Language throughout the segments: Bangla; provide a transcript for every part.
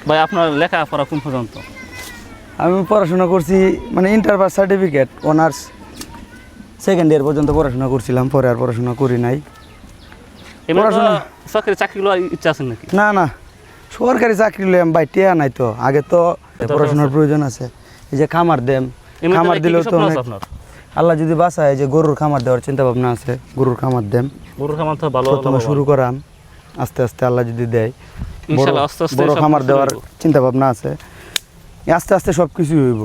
ভাই আপনার লেখাপড়া কোন পর্যন্ত? আমি পড়াশোনা করছি মানে inter pass certificate honours second year পর্যন্ত পড়াশোনা করছিলাম, পরে আর পড়াশোনা করি নাই। পড়াশোনা সরকারি চাকরিগুলো ইচ্ছা আছে নাকি? না না, সরকারি চাকরি লইম ভাই, টিয়া নাই তো। আগে তো পড়াশোনার প্রয়োজন আছে। এই যে খামার দেম, খামার দিলেও তো আল্লাহ যদি বাঁচায়, যে গরুর খামার দেওয়ার চিন্তা ভাবনা আছে, গরুর খামার দেম। গরুর খামার তো ভালো প্রথমে শুরু করাম, আস্তে আস্তে আল্লাহ যদি দেয় বড় খামার দেওয়ার চিন্তা ভাবনা আছে। আস্তে আস্তে সব কিছুই হইব,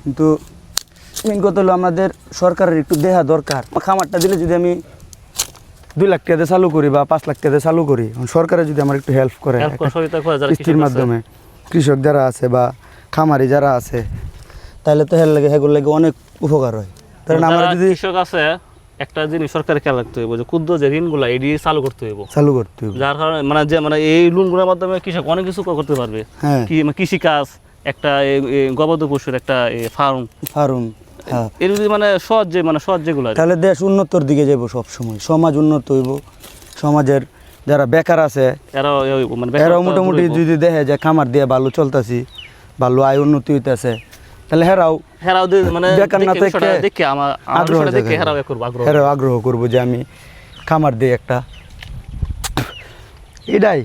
কিন্তু মেন কথা হলো আমাদের সরকারের একটু দেহা দরকার। খামারটা দিলে যদি আমি 2 লাখ টাকাতে চালু করি বা 5 লাখ টাকাতে চালু করি, সরকারে যদি আমার একটু হেল্প করে কিস্তির মাধ্যমে, কৃষক যারা আছে বা খামারি যারা আছে, তাহলে তো হেগুলো লাগে অনেক উপকার হয়। কারণ আমার যদি কৃষক আছে, একটা জিনিস সরকারের খেয়াল রাখতে হইব যে ক্ষুদ্র যে ঋণগুলো এটি চালু করতে হইব, যার কারণে মানে এই লোনগুলোর মাধ্যমে কৃষক অনেক কিছু করতে পারবে। কৃষিকাজ, একটা গবাদি পশুর একটা ফার্ম, এর যদি মানে সহজ যেগুলো, তাহলে দেশ উন্নতর দিকে যাবো। সব সময় সমাজ উন্নত হইব। সমাজের যারা বেকার আছে এরাও মোটামুটি যদি দেখে যে খামার দিয়ে ভালো চলতেছি, ভালো আয় উন্নতি হইতেছে, তাহলে হেরাও মানে বেকার না থেকে আগ্রহ করবো যে আমি খামার দিই একটা। এটাই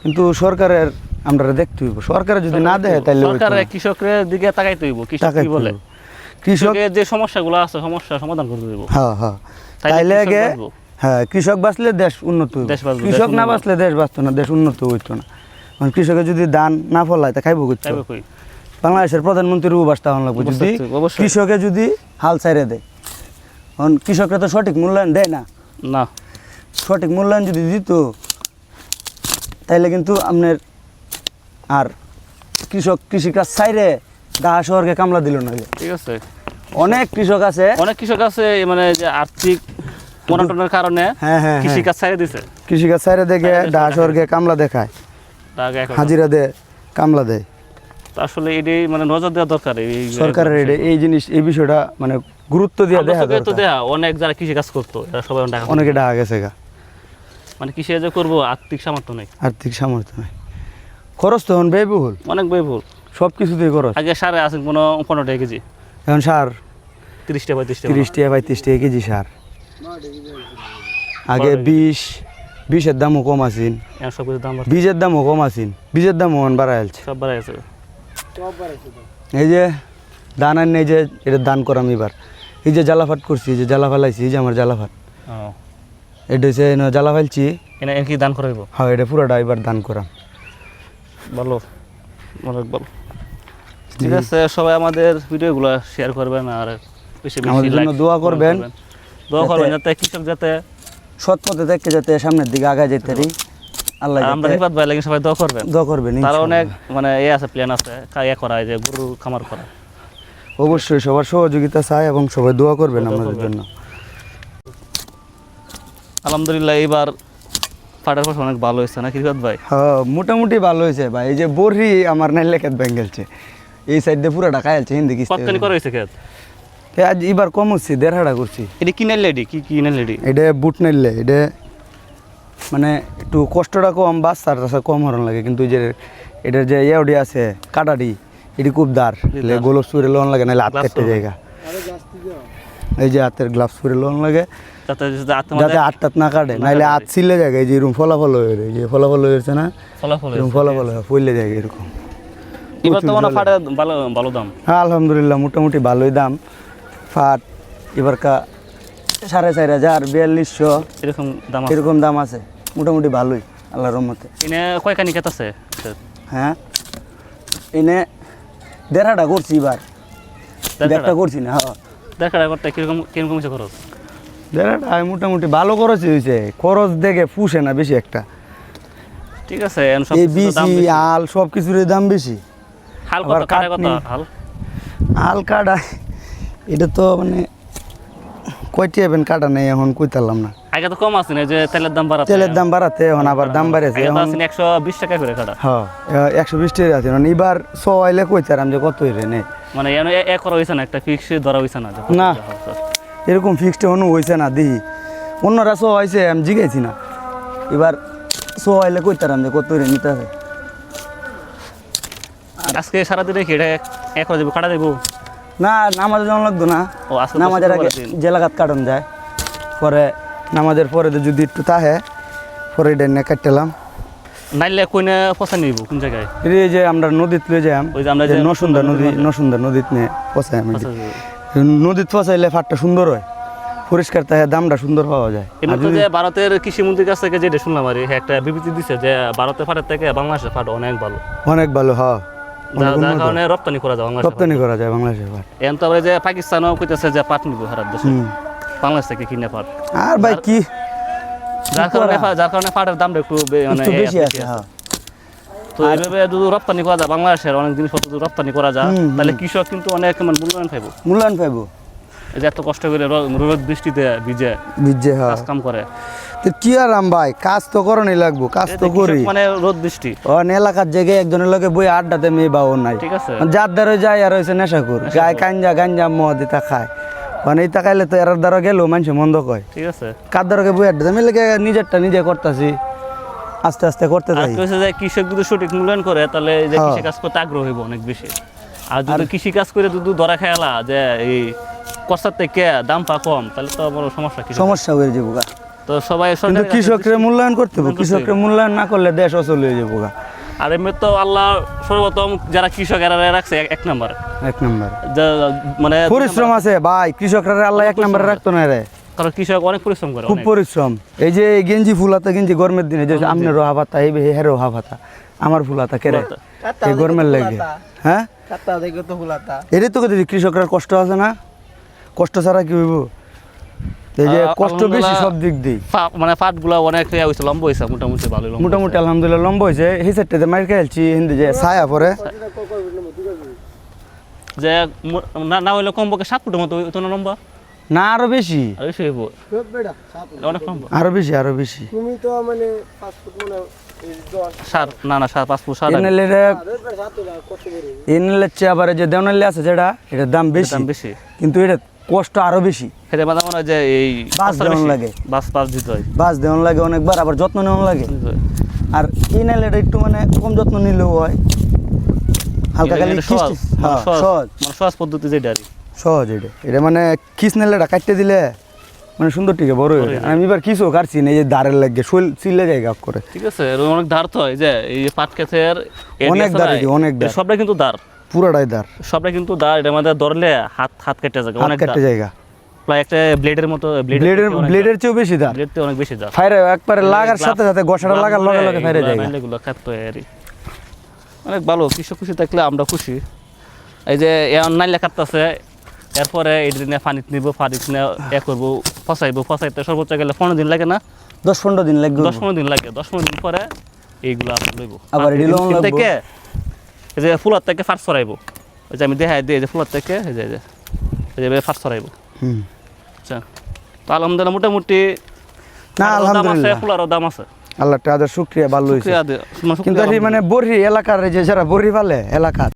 কিন্তু সরকারের আমরা দেখতে হইব। সরকারে যদি না দেখে তাহলে কৃষকের দিকে তাকাইতে হইব। কৃষক কি বলে, কৃষকের যে সমস্যাগুলো আছে সমস্যার সমাধান করতে হইব। তাইলে আগে কৃষক বাঁচলে দেশ উন্নত হইব। কৃষক না বাঁচলে দেশ বাঁচতো না, দেশ উন্নত হইতো না। কারণ কৃষকে যদি ধান না ফলায় তা খাইব কই? বাংলাদেশের প্রধানমন্ত্রীর উবাসটা হন লাগবে যদি কৃষকে যদি হাল ছাইড়ে দেয়। কারণ কৃষকরা তো সঠিক মূল্যায়ন দেয় না। সঠিক মূল্যায়ন যদি দিত তাইলে কিন্তু আপনার আর কৃষিকাজ ছাইড়ে ঢাকা শহরকে কামলা দিল না। ঠিক আছে, অনেক কৃষক আছে মানে যে আর্থিক অনটনের কারণে কৃষিকাজ ছাইড়ে দিছে। কৃষিকাজ ছাইড়ে দেখে ঢাকা শহরকে কামলা দেখায়, হাজিরা দেয়, কামলা দেয়। আসলে এটাই মানে নজর দেওয়া দরকার সরকারের। এই জিনিস, এই বিষয়টা মানে গুরুত্ব দিয়ে দেখা দরকার। অনেক যারা কৃষিকাজ করতো এরা সবাই অনেকে ঢাকা গেছে গা, মানে কৃষি যে করবো আর্থিক সামর্থ্য নেই। খরচ তো এখন ব্যয়বহুল, অনেক ব্যয়বহুল, সব কিছুতেই খরচ। আগে সারে আছে 15 টাকা কেজি, এখন সার 30 টাকা 35 টাকা কেজি সার। আগে 20-এর দামও কম আছিল, বীজের দামও কম আছিল, বীজের দামও বাড়াই আছে, সব বাড়াই আছে। এই যে দান আন, এই যে এটা দান করাম এবার, এই যে জ্বালাফাট করছি, এই যে জ্বালা ফেলাইছি, এই যে আমার জ্বালাফাট, এটা হচ্ছে জ্বালা ফেলছি, কি দান করাইব? হ্যাঁ, এটা পুরোটা এবার দান করাম। ভালো, অনেক ভালো। ঠিক আছে, সবাই আমাদের ভিডিওগুলো শেয়ার করবেন আর আমাদের জন্য দোয়া করবেন যাতে কৃষক যাতে সৎ পথে থেকে যাতে সামনের দিকে আগায় যেতে পারি। আল্লাহ আমরা রিফাত ভাই লাগি সবাই দোয়া করবেন। তার অনেক মানে আছে, প্ল্যান আছে করা, যে গরু খামার করা। অবশ্যই সবার সহযোগিতা চাই এবং সবাই দোয়া করবেন আমাদের জন্য। আলহামদুলিল্লাহ, এইবার পাটের ফসল অনেক ভালো হয়েছে না রিফাত ভাই? হ্যাঁ, মোটামুটি ভালো হয়েছে ভাই। এই যে বড়ি আমার নাই লেখাত ভেঙেছে, এই সাইড দিয়ে পুরোটা খাইছে হিন্দি কিস্তি করা হয়েছে খেত। আজ এবার কম হচ্ছে, 1.5 হাড়া করছি। এটা কিনে লেডি কি লেডি? এটা বুট নাইলে, এটা মানে একটু কষ্টটা কম, বাচ্চার কম হরণ লাগে, কিন্তু যে এটার যে ইয়েডি আছে কাটাডি, এটি খুব দার, গোলপ সুরে লোন লাগে, নাহলে হাত কেটে জায়গা। এই যে হাতের গ্লাভস পরে লোন লাগে যাতে হাত টাত না কাটে, নাহলে হাত ছিলে জায়গা। এই যে এরকম ফলাফল হয়ে, যে ফলাফল হয়েছে না, এরকম ফলাফল পড়লে জায়গা এরকম। ভালো দাম? হ্যাঁ, আলহামদুলিল্লাহ, মোটামুটি ভালোই দাম। ফাট এবার 4,500 4200 এরকম দাম আছে, মোটামুটি ভালোই আল্লাহর রহমতে। এনে কয়খানি ক্ষেত আছে? হ্যাঁ, এনে 1.5 হাড়া করছি, এবার 1.5টা করছি না। হ্যাঁ, 1.5 হাড়া করতে কিরকম হয়েছে খরচ? 1.5 হাড়া মোটামুটি ভালো খরচই হয়েছে। খরচ দেখে পুষে না বেশি একটা। ঠিক আছে, এই বিচি আল সব কিছুর দাম বেশি। হাল কাটা এটা তো মানে কয়টি এবেন কাটা নেই, এখন কইতালাম না। আগে তো কম আছে না, যে তেলের দাম বাড়াতে এখন আবার দাম বাড়েছে, 120 টাকা করে কাটা। হ্যাঁ, 120 টাকা আছে। এবার সবাইলে কইতারাম যে কত হইরে নেই, মানে এক করা হয়েছে না, একটা ফিক্স ধরা হয়েছে না। না, এরকম ফিক্সড এখনো হয়েছে না। দিই অন্যরা সব হয়েছে, আমি জিগাইছি না। এবার সবাইলে কইতারাম যে কত হইরে নিতে হবে। আজকে সারাদিনে কি এটা এক করে দেবো, কাটা দেবো? না, নামাজ যেমন লাগতো না। ও আজকে নামাজের আগে জেলাঘাত কাটন যায়, পরে নামাজের পরে যদি একটু তাহে পরে এটা নিয়ে কাটলাম। নাইলে কইনা পচা নিব কোন জায়গায়? এই যে আমরা নদীত লয়ে যাই, ওই যে আমরা যে নসুন্দর নদীত নিয়ে পচাই। আমি নদীত পচাইলে ফাটটা সুন্দর হয়, পরিষ্কার তাহে দামটা সুন্দর পাওয়া যায়। এমনি যে ভারতের কৃষি মন্ত্রীর কাছ থেকে যেটা শুনলাম আর একটা বিবৃতি দিছে যে ভারতের ফাটের থেকে বাংলাদেশের ফাট অনেক ভালো, অনেক ভালো। হ্যাঁ, যার কারণে রপ্তানি করা যায় বাংলাদেশের পাট। এখন তো যে পাকিস্তানও কইতেছে যে পাট নিব হারার দেশে, বাংলাদেশ থেকে কিনে পাট। আর ভাই কি, যার কারণে পাটের দামটা একটু মানে বেশি আছে। হ্যাঁ, তো এইভাবে যদি রপ্তানি করা যায়, বাংলাদেশের অনেক জিনিসপত্র যদি রপ্তানি করা যায়, তাহলে কৃষক কিন্তু অনেক মূল্যায়ন পাইব। এই যে এত কষ্ট করে রোদ বৃষ্টিতে ভিজে কাজ কাম করে, কি আর ভাই, কাজ তো করণই লাগবো, কাজ তো করি। মানে রোদ বৃষ্টি এলাকার জায়গায় একজনের লগে বই আড্ডাতে মেয়ে বাবু নাই, ঠিক আছে, যার দ্বারা যায় আর হয়েছে নেশাখোর, গায়ে গাঞ্জা মদ ইতা খায়। মানে ইতা খাইলে তো এর দ্বারা গেল মানুষ মন্দ কয়, ঠিক আছে। কার দ্বারা বই আড্ডাতে আমি লেগে নিজেরটা নিজে করতেছি, আস্তে আস্তে করতে থাকি। যে কৃষক যদি সঠিক মূল্যায়ন করে, তাহলে যে কৃষি কাজ করতে আগ্রহ হইব অনেক বেশি। আর যদি কৃষি কাজ করে যদি ধরা খেয়ালা যে এই কষ্টার থেকে দাম পা কম, তাহলে তো বড় সমস্যা হয়ে যাবো। তো সবাই কৃষকরা মূল্যায়ন করতে হবে, কৃষকরা মূল্যায়ন না করলে দেশ অচল হয়ে যাবো। আর এমনি তো আল্লাহ সর্বপ্রথম যারা কৃষক এরা রাখছে এক নাম্বার, মানে পরিশ্রম আছে ভাই, কৃষকরা আল্লাহ এক নাম্বারে রাখতো না রে, কারণ কৃষক অনেক পরিশ্রম করে, খুব পরিশ্রম। এই যে গেঞ্জি ফুলাতা গেঞ্জি গরমের দিনে, যে আমনে রোহা ভাতা, এই হের রোহা ভাতা, আমার ফুলাতা কেরে এই গরমের লাগে। হ্যাঁ, এটাই তো কৃষকরা কষ্ট আছে না, কষ্ট ছাড়া কি হইব? এই যে কষ্ট বেশি সব দিক দিয়ে, মানে পাটগুলো অনেক হইছে, লম্বা হইছে, মোটামুটি আলহামদুলিল্লাহ লম্বা হয়েছে। এই সাইডটাতে মার খেয়েছি হিন্দি যে ছায়া পরে, যে না হইলে কমপক্ষে 7 ফুটের মতো হইতো না লম্বা, না আরো বেশি, হইব অনেক লম্বা, আরো বেশি। তুমি তো মানে 5 ফুট মনে না 5 ফুট এনলে আবার যে দেওনালি আছে যেটা, এটার দাম বেশি, কিন্তু এটা কষ্ট আরো বেশি। এটা মানে মনে হয় যে এই বাস দেওয়ান লাগে, বাস দিতে হয়, বাস দেওয়ান লাগে অনেকবার, আবার যত্ন নেওয়ান লাগে। আর এই নাইলেটা একটু মানে কম যত্ন নিলেও হয়, হালকা খালি সহজ পদ্ধতি যেটা সহজ। এটা মানে খিস নাইলেটা কাটতে দিলে মানে সুন্দর টিকে বড় হয়ে যায়। আমি এবার কিছু কাটছি না, এই যে দাঁড়ের লাগে চিল্লে যায় গাপ করে, ঠিক আছে। অনেক দাঁড় তো হয় যে এই পাট ক্ষেতের অনেক দাঁড়, সবটা কিন্তু দাঁড়, পুরোটাই দাঁড়, সবটা কিন্তু দাঁড়। এটার মধ্যে ধরলে হাত কেটে যায়, অনেক কেটে জায়গা, প্রায় একটা ব্লেডের মতো, ব্লেডের চেয়েও বেশি দাঁড়, ব্লেড থেকে অনেক বেশি দাঁড়। ফায়ার একবারে লাগার সাথে সাথে গসাটা লাগার লগে ফায়ারে যায়, এগুলো খাত এরি অনেক ভালো। কৃষক খুশি থাকলে আমরা খুশি। এই যে নাইলে কাটতেছে, এরপরে এই দিনে পানি নিব, পানি নিয়ে করবো, ফসাইতে সর্বোচ্চ গেলে 15 দিন লাগে না, 10-15 দিন লাগবে, 10-15 দিন লাগে। 10-15 দিন পরে এইগুলো আমরা লইব, আবার থেকে এই যে ফুলার থেকে ফার্স্ট ছড়াইবো। ওই যে আমি দেখাই দিই, যে ফুলার থেকে এই যে ফার্স্ট ছড়াইবো। আচ্ছা, তো আলহামদুলিল্লাহ মোটামুটি না, আলহামদুলিল্লাহ ফুলারও দাম আছে, আল্লাহ তাআলার শুকরিয়া, ভালো হইছে। কিন্তু মানে বড়ি এলাকার যে যারা বড়ি পালে এলাকা